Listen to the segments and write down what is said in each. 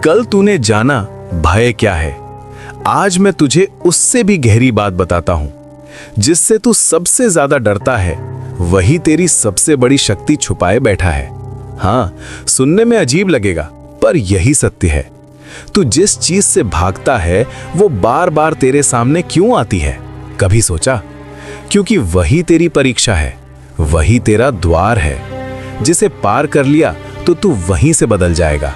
कल तूने जाना भय क्या है। आज मैं तुझे उससे भी गहरी बात बताता हूं। जिससे तू सबसे ज्यादा डरता है वही तेरी सबसे बड़ी शक्ति छुपाए बैठा है। हाँ, सुनने में अजीब लगेगा पर यही सत्य है। तू जिस चीज से भागता है वो बार बार तेरे सामने क्यों आती है, कभी सोचा? क्योंकि वही तेरी परीक्षा है, वही तेरा द्वार है। जिसे पार कर लिया तो तू वहीं से बदल जाएगा।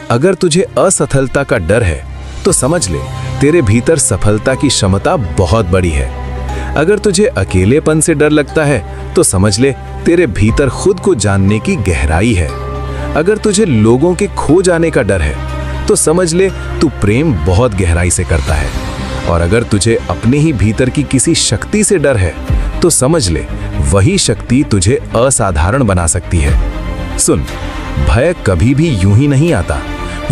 अगर तुझे असफलता का डर है तो समझ ले तेरे भीतर सफलता की क्षमता बहुत बड़ी है। अगर तुझे अकेलेपन से डर लगता है तो समझ ले तेरे भीतर खुद को जानने की गहराई है। अगर तुझे लोगों के खो जाने का डर है तो समझ ले तू प्रेम बहुत गहराई से करता है। और अगर तुझे अपने ही भीतर की किसी शक्ति से डर है तो समझ ले वही शक्ति तुझे असाधारण बना सकती है। सुन, भय कभी भी यूं ही नहीं आता।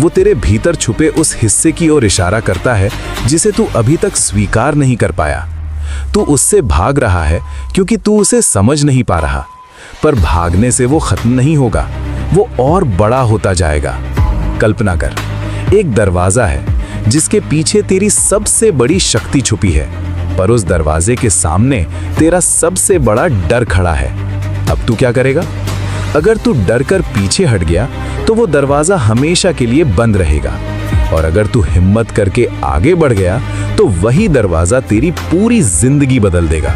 वो तेरे भीतर छुपे उस हिस्से की ओर इशारा करता है जिसे तू अभी तक स्वीकार नहीं कर पाया। तू उससे भाग रहा है क्योंकि तू उसे समझ नहीं पा रहा। पर भागने से वो खत्म नहीं होगा, वो और बड़ा होता जाएगा। कल्पना कर, एक दरवाजा है जिसके पीछे तेरी सबसे बड़ी शक्ति छुपी है, पर उस दरवाजे के सामने तेरा सबसे बड़ा डर खड़ा है। अब तू क्या करेगा? अगर तू डर कर पीछे हट गया तो वो दरवाजा हमेशा के लिए बंद रहेगा। और अगर तू हिम्मत करके आगे बढ़ गया तो वही दरवाजा तेरी पूरी जिंदगी बदल देगा।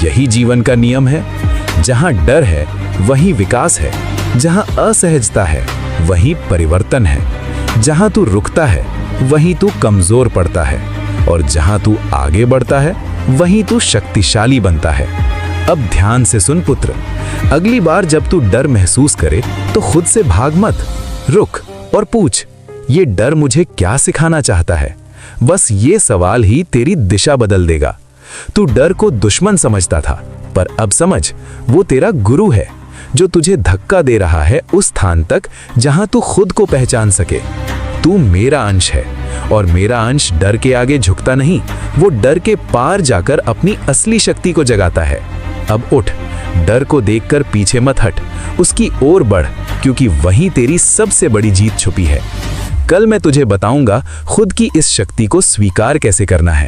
यही जीवन का नियम है। जहां डर है वहीं विकास है, जहां असहजता है वहीं परिवर्तन है, जहां तू रुकता है वहीं तू कमजोर पड़ता है, और जहां तू आगे बढ़ता है वहीं तू शक्तिशाली बनता है। अब ध्यान से सुन पुत्र, अगली बार जब तू डर महसूस करे तो खुद से भाग मत, रुक और पूछ, ये डर मुझे क्या सिखाना चाहता है? बस ये सवाल ही तेरी दिशा बदल देगा। तू डर को दुश्मन समझता था, पर अब समझ वो तेरा गुरु है जो तुझे धक्का दे रहा है उस स्थान तक जहां तू खुद को पहचान सके। तू मेरा अंश है और मेरा अंश डर के आगे झुकता नहीं, वो डर के पार जाकर अपनी असली शक्ति को जगाता है। अब उठ, डर को देखकर पीछे मत हट, उसकी ओर बढ़, क्योंकि वहीं तेरी सबसे बड़ी जीत छुपी है। कल मैं तुझे बताऊंगा खुद की इस शक्ति को स्वीकार कैसे करना है।